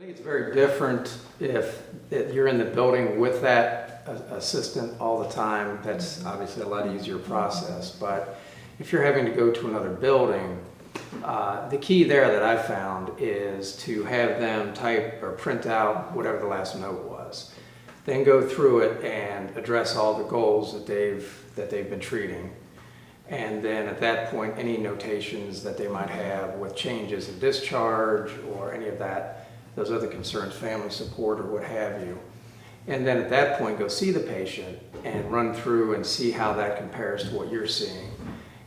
I think it's very different if you're in the building with that assistant all the time. That's obviously a lot easier process. But if you're having to go to another building, the key there that I found is to have them type or print out whatever the last note was. Then go through it and address all the goals that they've been treating. And then at that point, any notations that they might have with changes in discharge or any of that, those other concerns, family support or what have you. And then at that point, go see the patient and run through and see how that compares to what you're seeing.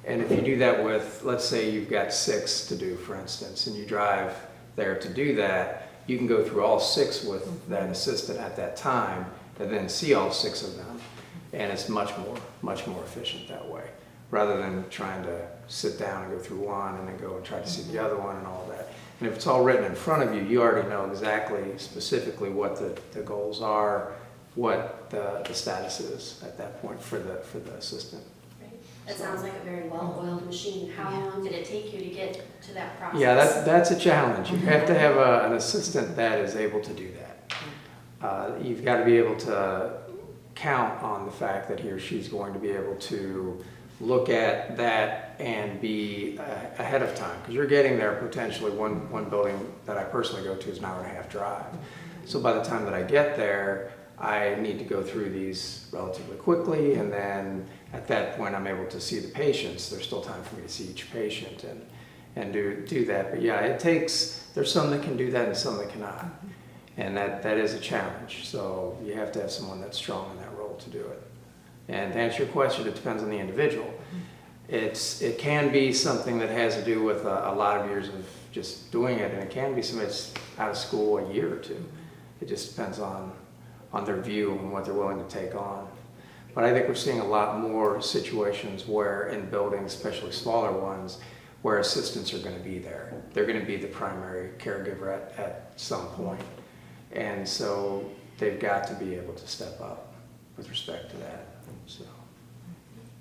And if you do that with, let's say you've got 6 to do, for instance, and you drive there to do that, you can go through all 6 with that assistant at that time and then see all 6 of them. And it's much more efficient that way, rather than trying to sit down and go through one and then go and try to see the other one and all that. And if it's all written in front of you, you already know exactly, specifically what the goals are, what the status is at that point for the assistant. That sounds like a very well-oiled machine. How long did it take you to get to that process? Yeah, that's a challenge. You have to have an assistant that is able to do that. You've got to be able to count on the fact that he or she's going to be able to look at that and be ahead of time, because you're getting there potentially. One building that I personally go to is an hour-and-a-half drive. So by the time that I get there, I need to go through these relatively quickly, and then at that point I'm able to see the patients. There's still time for me to see each patient and do that. But yeah, there's some that can do that and some that cannot. And that is a challenge. So you have to have someone that's strong in that role to do it. And to answer your question, it depends on the individual. It can be something that has to do with a lot of years of just doing it, and it can be somebody that's out of school a year or two. It just depends on their view and what they're willing to take on. But I think we're seeing a lot more situations where in buildings, especially smaller ones, where assistants are going to be there. They're going to be the primary caregiver at some point. And so they've got to be able to step up with respect to that. So.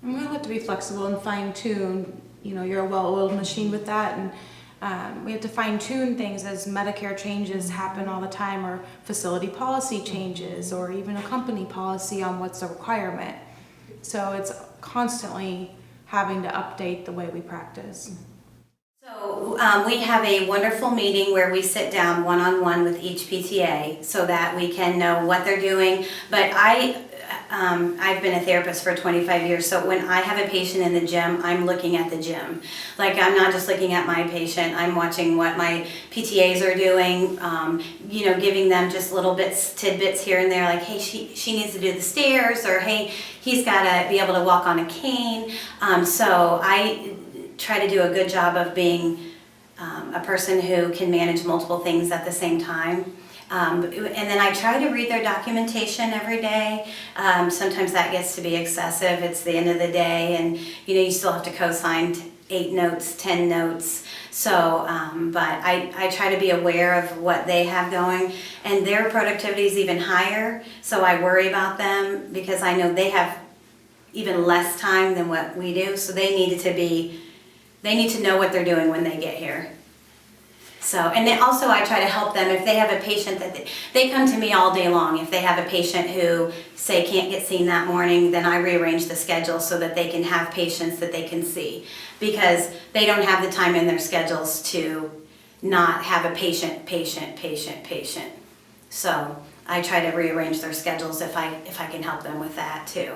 And we'll have to be flexible and fine-tune. You know, you're a well-oiled machine with that, and we have to fine-tune things as Medicare changes happen all the time, or facility policy changes, or even a company policy on what's a requirement. So it's constantly having to update the way we practice. So we have a wonderful meeting where we sit down one-on-one with each PTA so that we can know what they're doing. But I've been a therapist for 25 years, so when I have a patient in the gym, I'm looking at the gym. Like, I'm not just looking at my patient, I'm watching what my PTAs are doing, you know, giving them just little tidbits here and there, like, hey, she needs to do the stairs, or hey, he's got to be able to walk on a cane. So I try to do a good job of being a person who can manage multiple things at the same time. And then I try to read their documentation every day. Sometimes that gets to be excessive. It's the end of the day, and you know, you still have to co-sign 8 notes, 10 notes. So, but I try to be aware of what they have going, and their productivity is even higher. So I worry about them because I know they have even less time than what we do. So they need to know what they're doing when they get here. So, and then also I try to help them if they have a patient that they come to me all day long. If they have a patient who, say, can't get seen that morning, then I rearrange the schedule so that they can have patients that they can see, because they don't have the time in their schedules to not have a patient. So I try to rearrange their schedules if I can help them with that too.